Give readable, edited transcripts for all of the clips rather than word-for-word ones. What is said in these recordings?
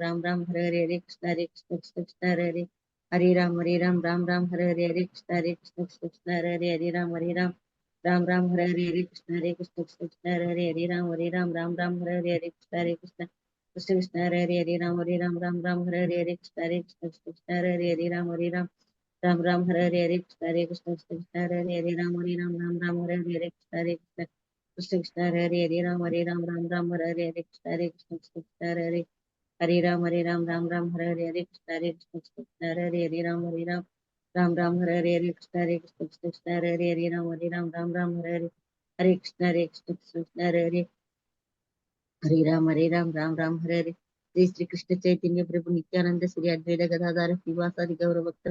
राम राम हरे हरे हरे कृष्ण कृष्ण कृष्ण हरे राम राम हरे हरे हरे कृष्ण कृष्ण हरे हरे राम राम हरे हरे कृष्ण कृष्ण हरे राम हरे हरे हरे कृष्ण कृष्ण हरे हरे राम हरे हरे कृष्ण हरे राम हरे हरे कृष्ण हरे राम हरे हरे कृष्ण राम हरे हरे कृष्ण हरे राम हरे हरे कृष्ण राम हरे हरे कृष्ण हरे राम हरे हरे कृष्ण हरे राम हरे हरे जय श्री कृष्ण चैतन्य प्रभु नित्यानंद श्री अद्वैत गदाधर श्रीवासादि गौर भक्त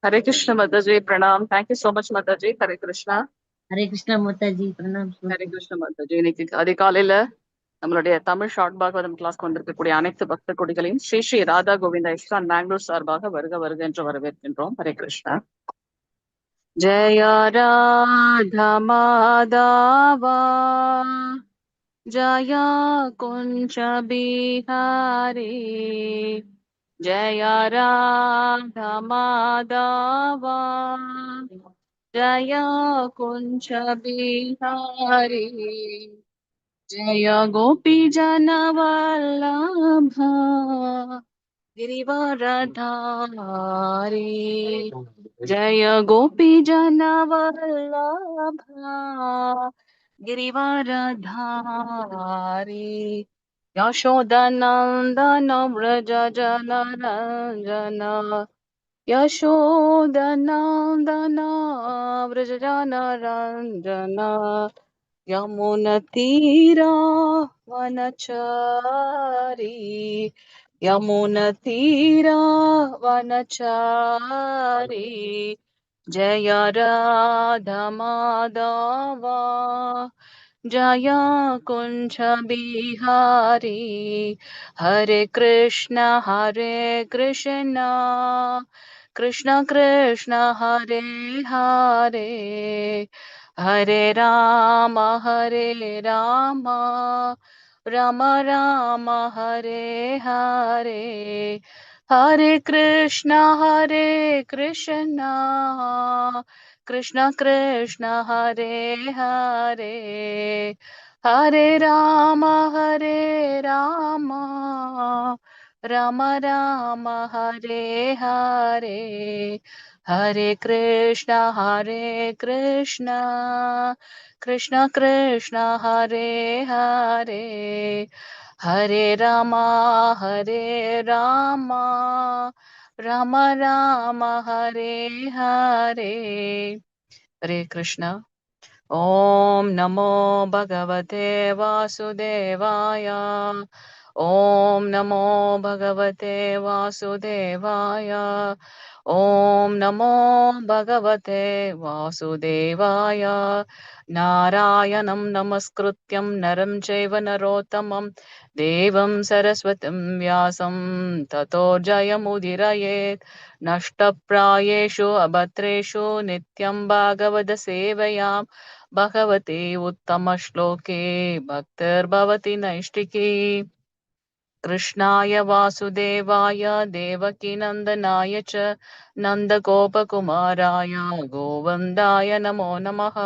Hare Krishna Mataji, Pranam. Thank you so much, Mataji. Hare Krishna. हरे कृष्णा माता जी प्रणाम Hare Krishna Mataji. இன்னைக்கு அதிகாலையில நம்மளுடைய தமிழ் ஷார்ட் பாகவதம் கிளாஸ்க்கு வந்திருக்கக்கூடிய அனைத்து பக்த கொடிகளையும் ஸ்ரீ ஸ்ரீ ராதா கோவிந்தா இஸ்கான் பெங்களூர் சார்பாக வருக வருக என்று வரவேற்கின்றோம். ஹரே கிருஷ்ணா. ஜெய ராதா மாதவா ஜய குஞ்ச பிஹாரி जय राधा माधवा जय कुंज बिहारी जय गोपी जनवल्लभ गिरिवरधारी जय गोपी जनवल्लभ गिरिवरधारी यशोदनन्दन व्रज जनरञ्जन यशोदनन्दन व्रज जनरञ्जन यमुनतीरा वनचारी यमुनतीरा वनचारी जय राधा माधवा जय कुंज बिहारी हरे कृष्ण कृष्ण कृष्ण हरे हरे हरे राम राम राम हरे हरे हरे कृष्ण कृष्ण कृष्ण हरे हरे हरे राम राम राम हरे हरे हरे कृष्ण कृष्ण कृष्ण हरे हरे हरे राम राम राम हरे हरे हरे कृष्ण ओम नमो भगवते वासुदेवाय ओम नमो भगवते वासुदेवाय ओम नमो भगवते वासुदेवाय नारायणं नमस्कृत्यं नरं चैव नरोत्तमं देवं सरस्वतीं व्यासं ततो जयमुदीरयेत् नष्टप्रायेषु अभद्रेषु नित्यं भागवत सेवयां भगवते उत्तमश्लोके भक्तिर्भवति नैष्टिकी कृष्णाय वासुदेवाय देवकीनन्दनाय च नन्दगोपकुमाराय गोविन्दाय नमो நமः.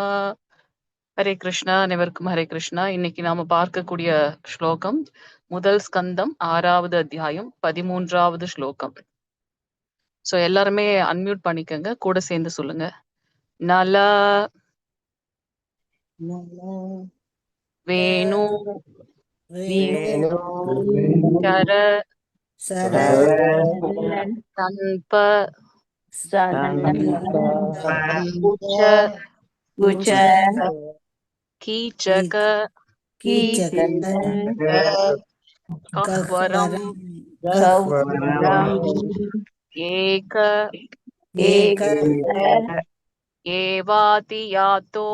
ஹரே கிருஷ்ணா. அனைவருக்கும் ஹரே கிருஷ்ணா. இன்னைக்கு நாம பார்க்கக்கூடிய ஸ்லோகம் முதல் ஸ்கந்தம் 6வது அத்தியாயம் 13வது ஸ்லோகம். சோ எல்லாருமே அன்மியூட் பண்ணிக்கங்க, கூட சேர்ந்து சொல்லுங்க. நல வேணு சர சன்ப உச்ச கீச்சக கஹ்வரம் ஏக ஏவாதி யாத்தோ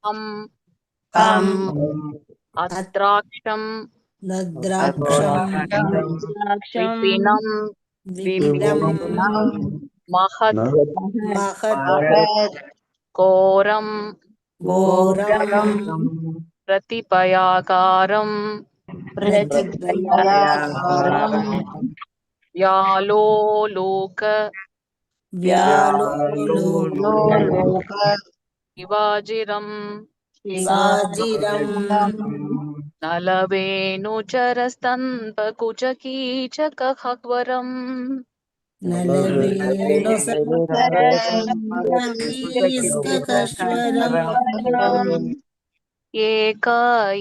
ஹம் அத்ராக்ஷம் விபினம் மகத் கோரம் घोरं प्रतिपयाकारं व्यालोलोक व्यालोलोक शिवाजिरम् शिवाजिरम् नलवेणुचरस्तन्पकुचकीचकहवरम् नलवेणुसरस्वतीस्कश्वरम् एक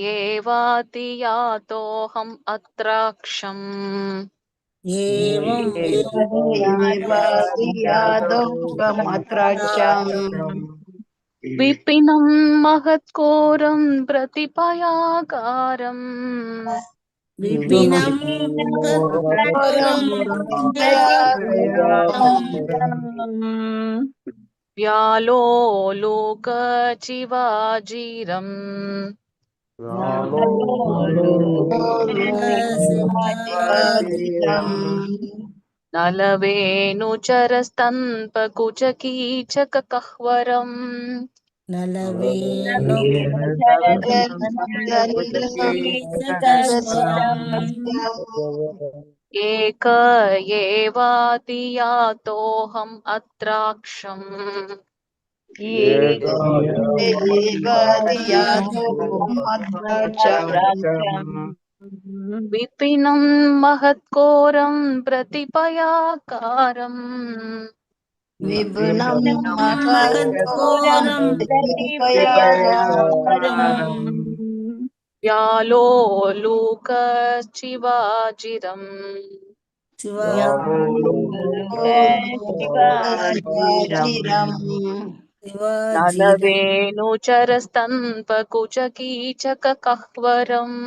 एवाति यातोऽहम् अत्राक्षम् एवं विपिनं महत्कोरं प्रतिपयाकारम् विपिनं व्यालोलोकचिवाजिरम् नलवेणुचरस्तन्पकुचकीचकहवरम् एक एवाति यातोऽहम् अत्राक्षम् विपिनं महत्कोरं प्रतिपयाकारम् व्यालोलोकचिवाजिरम् नलवेणुचरस्तन्पकुचकीचकहवरम्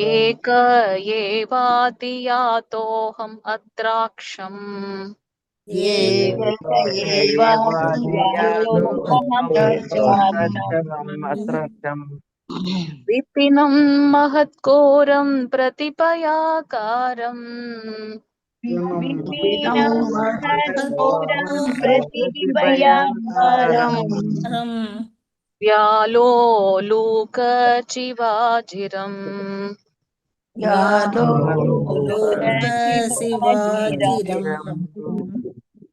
एक एवाति यातोऽहम् अत्राक्षम् विपिनं महत्कोरं प्रतिपयाकारम् व्यालोलोकचिवाजिरम्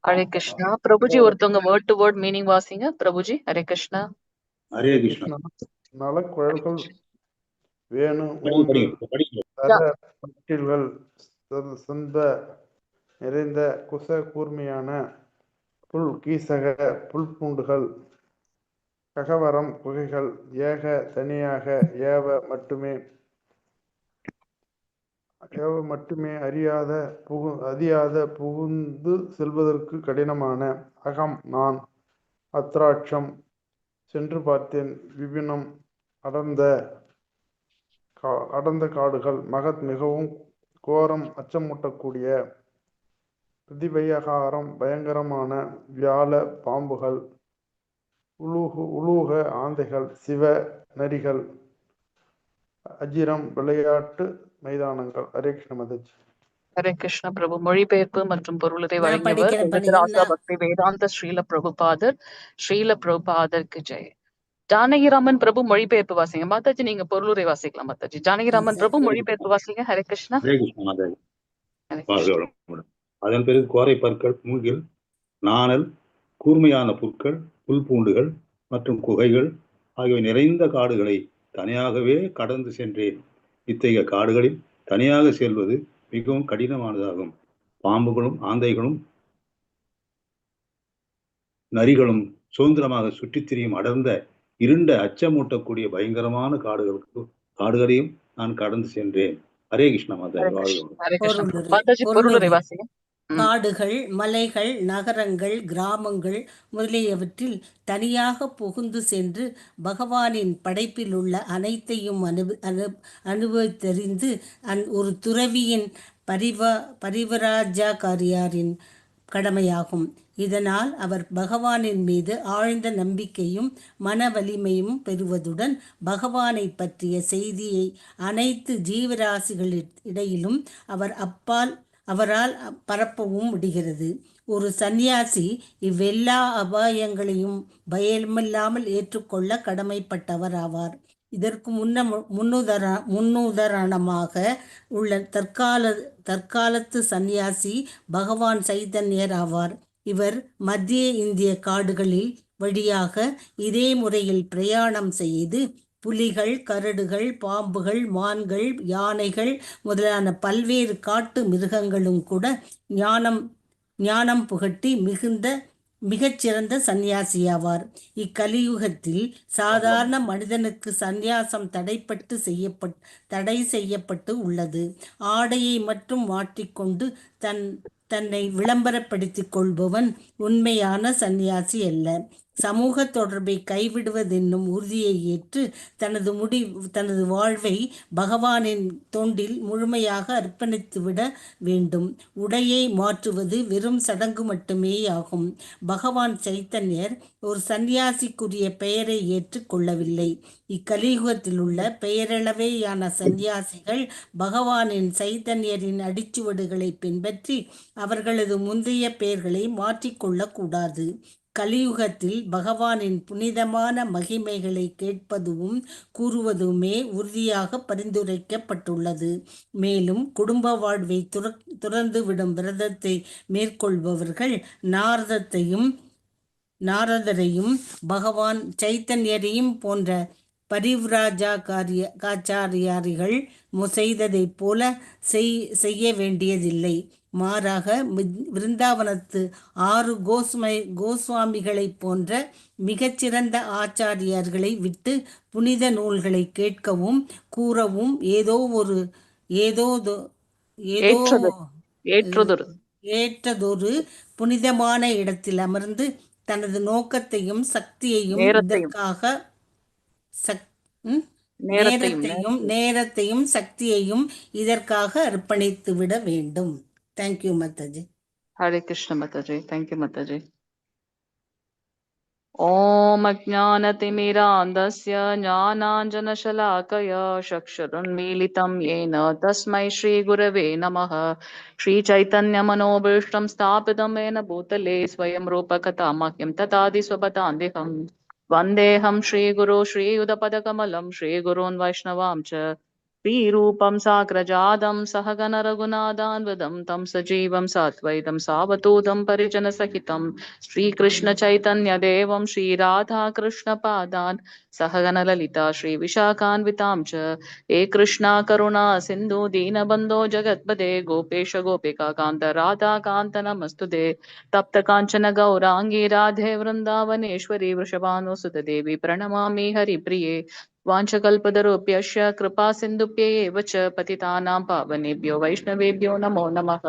हरे कृष्णा प्रभुजी ஒருத்தவங்க வேர்ட் டு வேர்ட் மீனிங் வாசிங்க பிரபுஜி ஹரே கிருஷ்ணா ஹரே கிருஷ்ணா. நலக்குழல்கள் வேணு ஊன்று தர பட்டில்கள் சொந்த நிறைந்த குச கூர்மையான புல் கீசக புல்பூண்டுகள் ககவரம் குகைகள் ஏக தனியாக ஏவ மட்டுமே அறியாத புகுந்து செல்வதற்கு கடினமான அகம் நான் அத்ராட்சம் சென்று பார்த்தேன் விபினம் அடர்ந்த காடுகள் மகத் மிகவும் கோரம் அச்சமூட்டக்கூடிய பிரதிபயகாரம் பயங்கரமான வியாழ பாம்புகள் உலூக ஆந்தைகள் சிவ நரிகள் அஜிரம் விளையாட்டு மைதானங்கள். ஹரே கிருஷ்ண மதஜி. ஹரே கிருஷ்ண பிரபு. மொழிபெயர்ப்பு மற்றும் பொருளுரை வழங்கியவர் ராசா பக்தி வேதாந்த ஸ்ரீல பிரபுபாதருக்கு ஜெய். ஜானகிராமன் பிரபு மொழிபெயர்ப்பு வாசிங்க. மாதாஜி நீங்க பொருளுரை வாசிக்கலாம். மாதாஜி ஜானகிராமன் பிரபு மொழிபெயர்ப்பு வாசிங்க. ஹரே கிருஷ்ணா. ஹரே கிருஷ்ண மாதாஜி. அதன் பிறகு கோரை பற்கள், மூங்கில், நாணல், கூர்மையான புற்கள், புல்பூண்டுகள் மற்றும் குகைகள் ஆகியவை நிறைந்த காடுகளை தனியாகவே கடந்து சென்றேன். இத்தகைய காடுகளில் தனியாக செல்வது மிகவும் கடினமானதாகும். பாம்புகளும் ஆந்தைகளும் நரிகளும் சுதந்திரமாக சுற்றித் திரியும் அடர்ந்த இருண்ட அச்சமூட்டக்கூடிய பயங்கரமான காடுகளையும் நான் கடந்து சென்றேன். ஹரே கிருஷ்ண மாதாஜி. பொருளுரை வாசிங்க. காடுகள், மலைகள், நகரங்கள், கிராமங்கள் முதலியவற்றில் தனியாக புகுந்து சென்று பகவானின் படைப்பில் உள்ள அனைத்தையும் அனுபவித்தறிந்து ஒரு துறவியின் பரிவராஜகாரியாரின் கடமையாகும். இதனால் அவர் பகவானின் மீது ஆழ்ந்த நம்பிக்கையும் மன வலிமையும் பெறுவதுடன் பகவானை பற்றிய செய்தியை அனைத்து ஜீவராசிகளிடையிலும் அவர் அவரால் பரப்பவும் முடிகிறது. ஒரு சந்நியாசி இவ்வெல்லா அபாயங்களையும் பயமில்லாமல் ஏற்றுக்கொள்ள கடமைப்பட்டவர் ஆவார். இதற்கு முன்னுதாரணமாக உள்ள தற்காலத்து சந்நியாசி பகவான் சைதன்யர் ஆவார். இவர் மத்திய இந்திய காடுகளில் வழியாக இதே முறையில் பிரயாணம் செய்து புலிகள், கரடுகள், பாம்புகள், மான்கள், யானைகள் முதலான பல்வேறு காட்டு மிருகங்களும் கூட ஞானம் புகட்டி மிகச்சிறந்த சந்நியாசியாவார். இக்கலியுகத்தில் சாதாரண மனிதனுக்கு சந்நியாசம் தடை செய்யப்பட்டு உள்ளது. ஆடையை மட்டும் மாற்றிக்கொண்டு தன்னை விளம்பரப்படுத்திக் கொள்பவன் உண்மையான சந்நியாசி அல்ல. சமூக தொடர்பை கைவிடுவதென்னும் உறுதியை ஏற்று தனது வாழ்வை பகவானின் தொண்டில் முழுமையாக அர்ப்பணித்துவிட வேண்டும். உடையை மாற்றுவது வெறும் சடங்கு மட்டுமே ஆகும். பகவான் சைத்தன்யர் ஒரு சந்நியாசிக்குரிய பெயரை ஏற்றுக் கொள்ளவில்லை. இக்கலியுகத்தில் உள்ள பெயரளவேயான சந்நியாசிகள் பகவானின் சைத்தன்யரின் அடிச்சுவடுகளை பின்பற்றி அவர்களது முந்தைய பெயர்களை மாற்றிக்கொள்ளக்கூடாது. கலியுகத்தில் பகவானின் புனிதமான மகிமைகளை கேட்பதும் கூறுவதுமே உறுதியாக பரிந்துரைக்கப்பட்டுள்ளது. மேலும் குடும்ப வாழ்வை துறந்துவிடும் விரதத்தை மேற்கொள்பவர்கள் நாரதரையும் பகவான் சைத்தன்யரையும் போன்ற பரிவ்ராஜகாச்சாரியாரிகள் செய்ததைப் போல செய்ய வேண்டியதில்லை. மாறாக விருந்தாவனத்து 6 கோஸ்வாமிகளைப் போன்ற மிகச்சிறந்த ஆச்சாரியர்களை விட்டு புனித நூல்களை கேட்கவும் கூறவும் ஏற்றதொரு புனிதமான இடத்தில் அமர்ந்து தனது நோக்கத்தையும் சக்தியையும் இதற்காக நேரத்தையும் சக்தியையும் இதற்காக அர்ப்பணித்து விட வேண்டும். தேங்க்யூ மாதாஜி. ஹரே கிருஷ்ண மாதாஜி. தேங்க்யூ மாதாஜி. ஓம் அஜ்ஞானதிமிராந்தஸ்ய ஞானாஞ்சனசலாக்கயா சக்ஷுருன்மீலிதம் ஏன தஸ்மை ஸ்ரீ குரவே நமः. ஸ்ரீ சைத்தன்ய மனோபீஷ்டம் ஸ்தாபிதம் ஏன பூதலே ஸ்வயம் ரூபகதாமஹ்யம் ததாதி ஸ்வபதாந்திகம் வந்தேஹம் ஸ்ரீகுரு ஸ்ரீயுதபதகமலம் ஸ்ரீகுருன் வைஷ்ணவாம் ச ஸ்ரீரூபம் சாக்ரஜாதம் சஹகன ரகுநாதான்வதம் தம் சஜீவம் சாத்வைதம் சாவதூதம் பரிஜன சகிதம் ஸ்ரீகிருஷ்ண சைதன்ய தேவம் ஸ்ரீராதா கிருஷ்ண பாதான் சஹகன லலிதா ஸ்ரீ விஷாகான்விதாம் ச ஏ கிருஷ்ணா கருணா சிந்து தீனபந்தோ ஜகத்பதே கோபேஷ கோபிகா காந்த ராதா காந்த நமஸ்துதே தப்த காஞ்சன கௌராங்கி ராதே விருந்தாவனேஸ்வரி விஷபானுசுத தேவி பிரணமாமி ஹரிப்ரியே வாஞ்சகல்பதருப்யஸ்ய கிருபா சிந்துப்யேவ ச பதிதானாம் பாவனேभ्यो வைஷ்ணவேभ्यो நமோ நமः.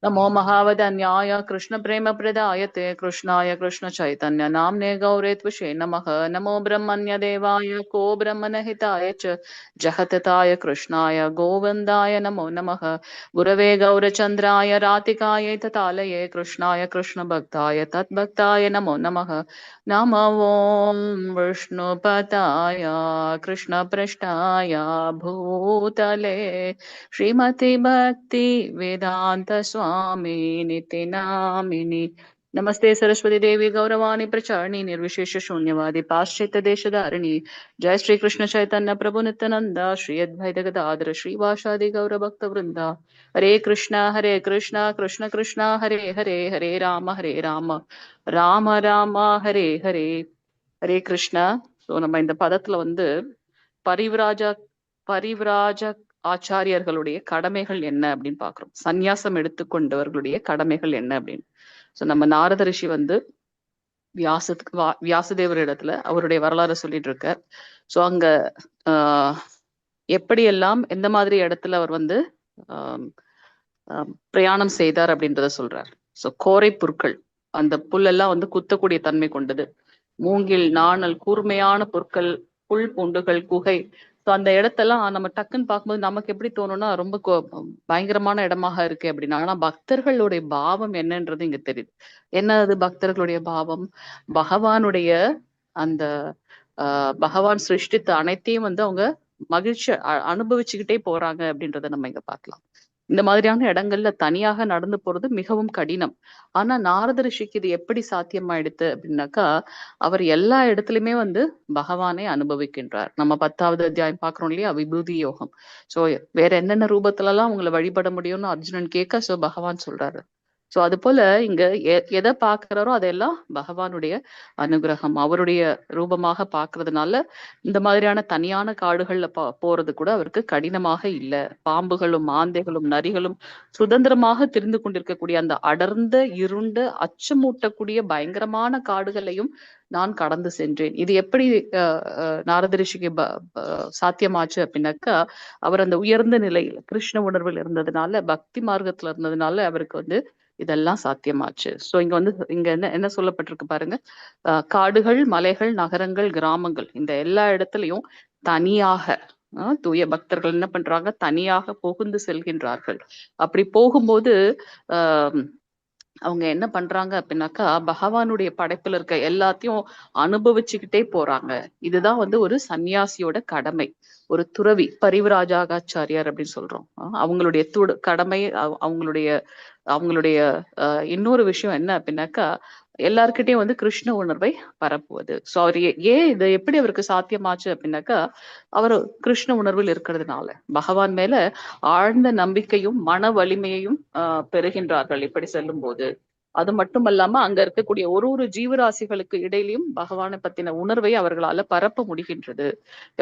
नमो महावदन्याय कृष्ण प्रेम प्रदायते कृष्णाय कृष्ण चैतन्य नाम्ने गौरे त्विषे नमः. नमो ब्रह्मण्य देवाय को ब्रह्मणहिताय च जहतताय कृष्णाय गोविन्दाय नमो नमः. गुरवे गौरचन्द्राय रातिकायै ततालये कृष्णाय कृष्ण भक्ताय तद्भक्ताय नमो नमः. नमो ॐ विष्णुपताय कृष्ण पृष्ठाय भूतले श्रीमति भक्ति वेदांत स्वामी निति नामिनी. नमस्ते सरस्वती देवी गौरवाणी प्रचारिणी निर्विशेष शून्यवादी पाश्चात्य देशधारिणी. जय श्री कृष्ण चैतन्य प्रभु नित्यानंद श्री अद्वैत गदाधर श्रीवासादि गौर भक्त वृंदा. हरे कृष्णा कृष्ण कृष्ण हरे हरे हरे राम राम राम हरे हरे हरे कृष्णा. ஸோ நம்ம இந்த பதத்துல வந்து பரிவ்ராஜ ஆச்சாரியர்களுடைய கடமைகள் என்ன அப்படின்னு பாக்குறோம். சந்நியாசம் எடுத்துக்கொண்டவர்களுடைய கடமைகள் என்ன அப்படின்னு. சோ நம்ம நாரத ரிஷி வந்து வியாசதேவர் இடத்துல அவருடைய வரலாறு சொல்லிட்டு இருக்கார். சோ அங்க எப்படியெல்லாம் எந்த மாதிரி இடத்துல அவர் வந்து பிரயாணம் செய்தார் அப்படின்றத சொல்றார். சோ கோரை புற்கள், அந்த புல்லெல்லாம் வந்து குத்தக்கூடிய தன்மை கொண்டது. மூங்கில், நாணல், கூர்மையான புற்கள், புல் பூண்டுகள், குகை. ஸோ அந்த இடத்தெல்லாம் நம்ம டக்குன்னு பார்க்கும்போது நமக்கு எப்படி தோணும்னா ரொம்ப பயங்கரமான இடமாக இருக்கு அப்படின்னா, ஆனா பக்தர்களுடைய பாவம் என்னன்றது இங்க தெரியுது. என்ன அது பக்தர்களுடைய பாவம்? பகவானுடைய அந்த பகவான் சிருஷ்டித்த அனைத்தையும் வந்து அவங்க மகிழ்ச்சி அனுபவிச்சுக்கிட்டே போறாங்க அப்படின்றத நம்ம இங்க பார்க்கலாம். இந்த மாதிரியான இடங்கள்ல தனியாக நடந்து போறது மிகவும் கடினம். ஆனா நாரத ரிஷிக்கு இது எப்படி சாத்தியமாயிடுது அப்படின்னாக்கா, அவர் எல்லா இடத்துலயுமே வந்து பகவானை அனுபவிக்கின்றார். நம்ம 10வது அத்தியாயம் பாக்குறோம் இல்லையா, விபூதி யோகம். சோ வேற என்னென்ன ரூபத்துல எல்லாம் உங்களை வழிபட முடியும்னு அர்ஜுனன் கேட்க, சோ பகவான் சொல்றாரு. சோ அது போல இங்க எதை பாக்குறாரோ அதெல்லாம் பகவானுடைய அனுகிரகம், அவருடைய ரூபமாக பாக்குறதுனால இந்த மாதிரியான தனியான காடுகள்ல போறது கூட அவருக்கு கடினமாக இல்ல. பாம்புகளும் ஆந்தைகளும் நரிகளும் சுதந்திரமாக திரிந்து கொண்டிருக்கக்கூடிய அந்த அடர்ந்த இருண்ட அச்சமூட்டக்கூடிய பயங்கரமான காடுகளையும் நான் கடந்து சென்றேன். இது எப்படி நாரத ரிஷிக்கு சாத்தியமாச்சு அப்படின்னாக்கா, அவர் அந்த உயர்ந்த நிலையில் கிருஷ்ண உணர்வில் இருந்ததுனால, பக்தி மார்க்கத்துல இருந்ததுனால அவருக்கு வந்து இதெல்லாம் சாத்தியமாச்சு. சோ இங்க வந்து இங்க என்ன என்ன சொல்லப்பட்டிருக்கு பாருங்க. காடுகள், மலைகள், நகரங்கள், கிராமங்கள் இந்த எல்லா இடத்துலயும் தனியாக தூய பக்தர்கள் என்ன பண்றாங்க, தனியாக புகுந்து செல்கின்றார்கள். அப்படி போகும்போது ஆஹ் அவங்க என்ன பண்றாங்க அப்படின்னாக்கா, பகவானுடைய படைப்புல இருக்க எல்லாத்தையும் அனுபவிச்சுக்கிட்டே போறாங்க. இதுதான் வந்து ஒரு சன்னியாசியோட கடமை. ஒரு துறவி, பரிவிராஜாகாச்சாரியார் அப்படின்னு சொல்றோம். அவங்களுடைய கடமை, அவங்களுடைய அவங்களுடைய இன்னொரு விஷயம் என்ன அப்படின்னாக்கா, எல்லார்கிட்டையும் வந்து கிருஷ்ண உணர்வை பரப்புவது. சோ அவர் ஏன் இது எப்படி அவருக்கு சாத்தியமாச்சு அப்படின்னாக்கா, அவர் கிருஷ்ண உணர்வில் இருக்கிறதுனால பகவான் மேல ஆழ்ந்த நம்பிக்கையும் மன வலிமையையும் பெறுகின்றார்கள் இப்படி செல்லும் போது. அது மட்டுமல்லாம அங்க இருக்கக்கூடிய ஒரு ஜீவராசிகளுக்கு இடையிலையும் பகவானை பத்தின உணர்வை அவர்களால பரப்ப முடிகின்றது.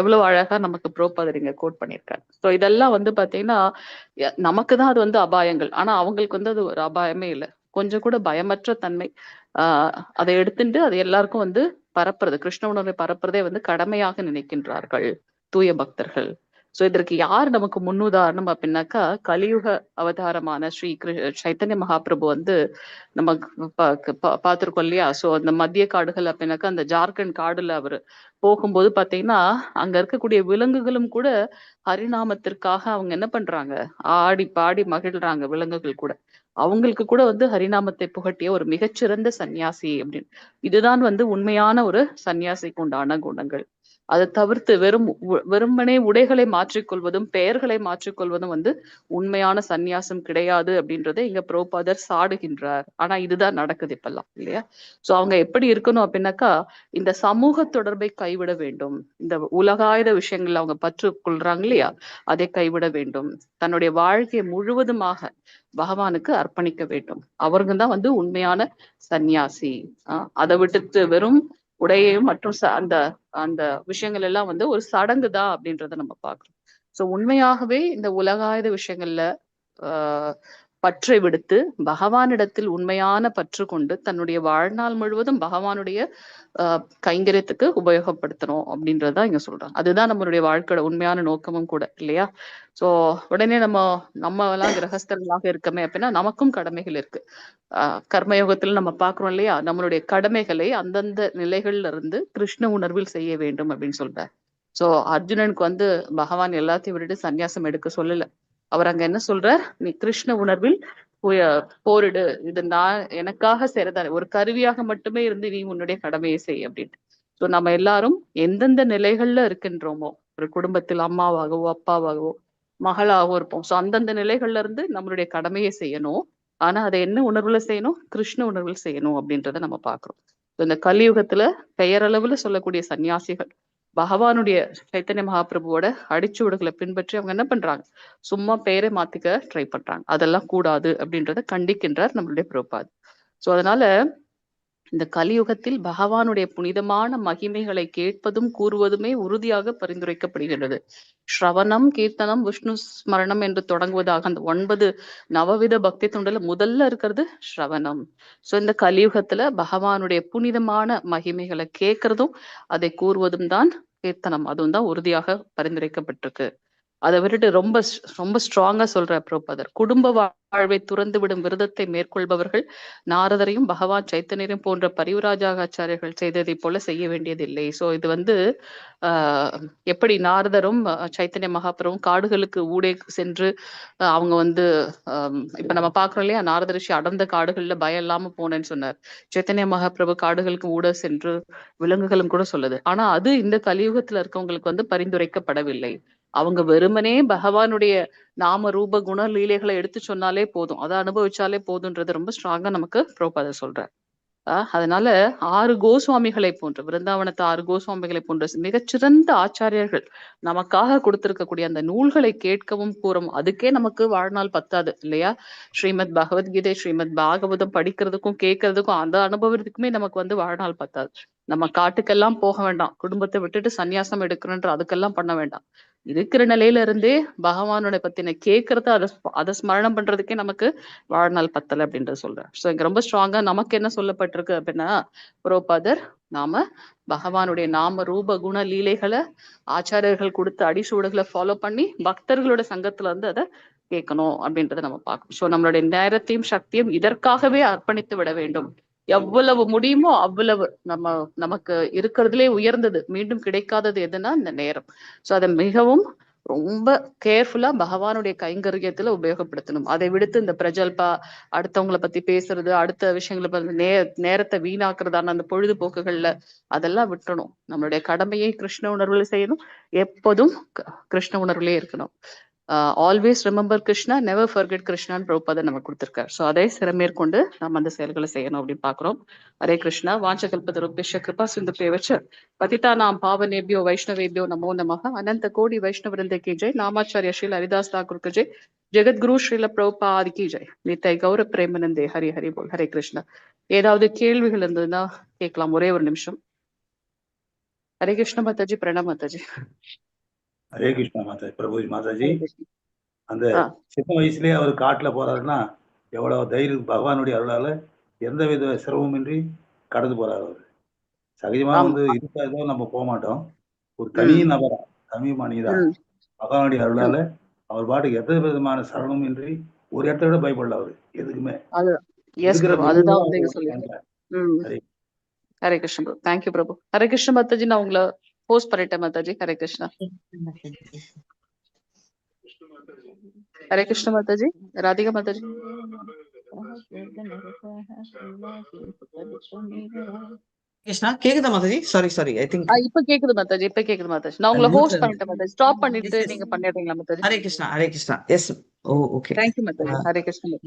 எவ்வளவு அழகா நமக்கு புரோபாதர் இங்க கோட் பண்ணியிருக்காரு. சோ இதெல்லாம் வந்து பாத்தீங்கன்னா நமக்குதான் அது வந்து அபாயங்கள், ஆனா அவங்களுக்கு வந்து அது ஒரு அபாயமே இல்லை. கொஞ்சம் கூட பயமற்ற தன்மை. அதை எடுத்துட்டு அதை எல்லாருக்கும் வந்து பரப்புறது, கிருஷ்ண உணர்வை பரப்புறதே வந்து கடமையாக நினைக்கின்றார்கள் தூய பக்தர்கள். சோ இதற்கு யார் நமக்கு முன்னுதாரணம் அப்படின்னாக்கா, கலியுக அவதாரமான ஸ்ரீ சைத்தன்ய மகாபிரபு வந்து நம்ம பார்த்திருக்கோம் இல்லையா. சோ அந்த மத்திய காடுகள் அப்படின்னாக்கா, அந்த ஜார்க்கண்ட் காடுல அவரு போகும்போது பாத்தீங்கன்னா, அங்க இருக்கக்கூடிய விலங்குகளும் கூட ஹரிநாமத்திற்காக அவங்க என்ன பண்றாங்க, ஆடி பாடி மகிழ்றாங்க. விலங்குகள் கூட அவங்களுக்கு கூட வந்து ஹரிநாமத்தை புகட்டிய ஒரு மிகச்சிறந்த சன்னியாசி அப்படின்னு. இதுதான் வந்து உண்மையான ஒரு சன்னியாசிக்கு உண்டான குணங்கள். அதை தவிர்த்து வெறுமனே உடைகளை மாற்றிக்கொள்வதும் பெயர்களை மாற்றிக்கொள்வதும் வந்து உண்மையான சந்நியாசம் கிடையாது அப்படின்றத இங்க புரோபாதர் சாடுகின்றார். ஆனா இதுதான் நடக்குது இப்பெல்லாம் இல்லையா. சோ அவங்க எப்படி இருக்கணும் அப்படின்னாக்கா, இந்த சமூக தொடர்பை கைவிட வேண்டும். இந்த உலகாயுத விஷயங்கள்ல அவங்க பற்று கொள்றாங்க இல்லையா, அதை கைவிட வேண்டும். தன்னுடைய வாழ்க்கையை முழுவதுமாக பகவானுக்கு அர்ப்பணிக்க வேண்டும். அவருங்க தான் வந்து உண்மையான சந்நியாசி. அதை விட்டுட்டு வெறும் உடையையும் மற்றும் அந்த அந்த விஷயங்கள் எல்லாம் வந்து ஒரு சடங்கு தான் அப்படின்றத நம்ம பார்க்கிறோம். சோ உண்மையாகவே இந்த உலகாயுத விஷயங்கள்ல பற்றை விடுத்து பகவானிடத்தில் உண்மையான பற்று கொண்டு தன்னுடைய வாழ்நாள் முழுவதும் பகவானுடைய கைங்கரியத்துக்கு உபயோகப்படுத்தணும் அப்படின்றதான் இங்க சொல்றாங்க. அதுதான் நம்மளுடைய வாழ்க்கையோட உண்மையான நோக்கமும் கூட இல்லையா. சோ உடனே நம்ம எல்லாம் கிரகஸ்தர்களாக இருக்கமே அப்படின்னா நமக்கும் கடமைகள் இருக்கு. கர்மயோகத்துல நம்ம பாக்குறோம் இல்லையா, நம்மளுடைய கடமைகளை அந்தந்த நிலைகள்ல இருந்து கிருஷ்ண உணர்வில் செய்ய வேண்டும் அப்படின்னு சொல்றார். சோ அர்ஜுனனுக்கு வந்து பகவான் எல்லாத்தையும் விட்டுட்டு சன்னியாசம் எடுக்க சொல்லல. அவர் அங்க என்ன சொல்றார், நீ கிருஷ்ண உணர்வில் போரிடு, இது நான் எனக்காக செய்யறதானே, ஒரு கருவியாக மட்டுமே இருந்து நீ உன்னுடைய கடமையை செய் அப்படின்ட்டு. சோ நம்ம எல்லாரும் எந்தெந்த நிலைகள்ல இருக்கின்றோமோ, ஒரு குடும்பத்தில் அம்மாவாகவோ அப்பாவாகவோ மகளாகவோ இருப்போம். சோ அந்தந்த நிலைகள்ல இருந்து நம்மளுடைய கடமையை செய்யணும். ஆனா அதை என்ன உணர்வுல செய்யணும், கிருஷ்ண உணர்வில் செய்யணும் அப்படின்றத நம்ம பாக்குறோம். இந்த கலியுகத்துல பெயரளவுல சொல்லக்கூடிய சன்னியாசிகள் பகவானுடைய சைத்தன்ய மகாபிரபுவோட அடிச்சுவடுகளை பின்பற்றி அவங்க என்ன பண்றாங்க, சும்மா பெயரை மாத்திக்க ட்ரை பண்றாங்க. அதெல்லாம் கூடாது அப்படின்றத கண்டிக்கின்றார் நம்மளுடைய பிரபாத். சோ அதனால இந்த கலியுகத்தில் பகவானுடைய புனிதமான மகிமைகளை கேட்பதும் கூறுவதுமே உறுதியாக பரிந்துரைக்கப்படுகின்றது. ஸ்ரவணம், கீர்த்தனம், விஷ்ணு ஸ்மரணம் என்று தொடங்குவதாக அந்த 9 நவவித பக்தி தொண்டுல முதல்ல இருக்கிறது ஸ்ரவணம். சோ இந்த கலியுகத்துல பகவானுடைய புனிதமான மகிமைகளை கேட்கறதும் அதை கூறுவதும் தான் கீர்த்தனம். அதுவும் தான் உறுதியாக பரிந்துரைக்கப்பட்டிருக்கு. அதை விட்டுட்டு ரொம்ப ரொம்ப ஸ்ட்ராங்கா சொல்ற பிரபுபதர், குடும்ப வாழ்வை துறந்து விடும் விரதத்தை மேற்கொள்பவர்கள் நாரதரையும் பகவான் சைத்தன்யரையும் போன்ற பரிவராஜாச்சாரியர்கள் செய்ததை போல செய்ய வேண்டியதில்லை. சோ இது வந்து எப்படி நாரதரும் சைத்தன்ய மகாபிரபுவும் காடுகளுக்கு ஊடே சென்று அவங்க வந்து இப்ப நம்ம பாக்குறோம் இல்லையா, நாரத ரிஷி அடர்ந்த காடுகள்ல பயம் இல்லாம போனேன்னு சொன்னார். சைத்தன்ய மகாபிரபு காடுகளுக்கு ஊட சென்று விலங்குகளும் கூட சொல்லுது. ஆனா அது இந்த கலியுகத்துல இருக்கவங்களுக்கு வந்து பரிந்துரைக்கப்படவில்லை. அவங்க வெறுமனே பகவானுடைய நாம ரூப குண லீலைகளை எடுத்து சொன்னாலே போதும், அதை அனுபவிச்சாலே போதுன்றது ரொம்ப ஸ்ட்ராங்கா நமக்கு பிரபுபாதர் சொல்றார். அதனால 6 கோஸ்வாமிகளை போன்ற, விருந்தாவனத்து 6 கோஸ்வாமிகளை போன்ற மிகச்சிறந்த ஆச்சாரியர்கள் நமக்காக கொடுத்திருக்கக்கூடிய அந்த நூல்களை கேட்கவும் கூறும், அதுக்கே நமக்கு வாழ்நாள் பத்தாது இல்லையா? ஸ்ரீமத் பகவத்கீதை, ஸ்ரீமத் பாகவதம் படிக்கிறதுக்கும் கேட்கறதுக்கும் அந்த அனுபவத்துக்குமே நமக்கு வாழ்நாள் பத்தாது. நம்ம காட்டுக்கெல்லாம் போக வேண்டாம், குடும்பத்தை விட்டுட்டு சன்னியாசம் எடுக்கணுன்ற அதுக்கெல்லாம் பண்ண வேண்டாம். இருக்கிற நிலையில இருந்தே பகவானோட பத்தின கேட்கறத அதை ஸ்மரணம் பண்றதுக்கே நமக்கு வாழ்நாள் பத்தலை அப்படின்றத சொல்றேன். ஸோ இங்க ரொம்ப ஸ்ட்ராங்கா நமக்கு என்ன சொல்லப்பட்டிருக்கு அப்படின்னா, பிரபுபாதர் நாம பகவானுடைய நாம ரூப குண லீலைகளை ஆச்சாரியர்கள் கொடுத்த அடிசூடுகளை ஃபாலோ பண்ணி பக்தர்களோட சங்கத்துல இருந்து அதை கேட்கணும் அப்படின்றத நம்ம பார்க்கணும். ஸோ நம்மளுடைய நேரத்தையும் சக்தியும் இதற்காகவே அர்ப்பணித்து விட வேண்டும். எவ்வளவு முடியுமோ அவ்வளவு நமக்கு இருக்கிறதுலே உயர்ந்தது மீண்டும் கிடைக்காதது எதுனா இந்த நேரம். ஸோ அதை மிகவும் ரொம்ப கேர்ஃபுல்லா பகவானுடைய கைங்கரியத்துல உபயோகப்படுத்தணும். அதை விடுத்து இந்த பிரஜல்பா, அடுத்தவங்களை பத்தி பேசுறது, அடுத்த விஷயங்களை பத்தி நேரத்தை வீணாக்குறதான அந்த பொழுதுபோக்குகள்ல அதெல்லாம் விட்டுணும். நம்மளுடைய கடமையை கிருஷ்ண உணர்வுல செய்யணும், எப்போதும் கிருஷ்ண உணர்வுலயே இருக்கணும். Always remember Krishna, never forget கிருஷ்ணான்னு பிரபுபாதர் நமக்கு கொடுத்திருக்காரு. ஸோ அதை சிறமேற்கொண்டு நம்ம அந்த செயல்களை செய்யணும் அப்படின்னு பாக்குறோம். ஹரே கிருஷ்ணா. வாஞ்சகல்பதருபேஷ கிருபா சிந்து வச்ச பதிதா நாம் பாவனேபியோ வைஷ்ணவேபியோ நமோ நமக. அனந்த கோடி வைஷ்ணவருந்த கி ஜெய். நாமாச்சாரிய ஸ்ரீல ஹரிதாஸ் தாக்கூர் கி ஜெய். ஜெகத்குரு ஸ்ரீல பிரபுபாதி கி ஜெய். நித்தை கௌர பிரேமனந்தே. ஹரி ஹரி போல். ஹரே கிருஷ்ணா. ஏதாவது கேள்விகள் இருந்ததுன்னா கேட்கலாம், ஒரே ஒரு நிமிஷம். ஹரே கிருஷ்ண மாதாஜி. பிரணாம் மாதாஜி. ஹரே கிருஷ்ணா மாதாஜி. பிரபுஜி மாதாஜி, அந்த சின்ன வயசுலயே அவர் காட்டுல போறாருன்னா எவ்வளவு தைரியம், பகவானுடைய அருளால எந்த வித சிரமமின்றி கடந்து போறாரு அவரு. சகஜமா இருக்காதோ நம்ம போக மாட்டோம். ஒரு தனி நபரா, தனி மனிதா பகவானுடைய அருளால அவர் பாட்டுக்கு எந்த விதமான சிரமமும் இன்றி ஒரு இடத்த விட பயப்படல அவரு எதுக்குமே. ஹரே கிருஷ்ண. தேங்க்யூ பிரபு. ஹரே கிருஷ்ண மாதாஜி, நான் உங்களை போஸ்ட் பண்ணிட்டேன் மாதாஜி. ஹரே கிருஷ்ணா. ஹரே கிருஷ்ண மாதாஜி. ராதிகா மாதாஜி. கிருஷ்ணா கேக்குதா மாதாஜி? சாரி ஐ திங்க் இப்ப கேக்குது மாதாஜி. இப்ப கேக்குது மாதாஜி. நான் உங்களை ஹோஸ்ட் பண்ணிட்டேன் மாதாஜி. ஸ்டாப் பண்ணிட்டு நீங்க பண்ணிடுறீங்களா மாதாஜி? ஹரே கிருஷ்ணா. எஸ். ஓ ஓகே. தேங்க்யூ மாதாஜி. ஹரே கிருஷ்ண.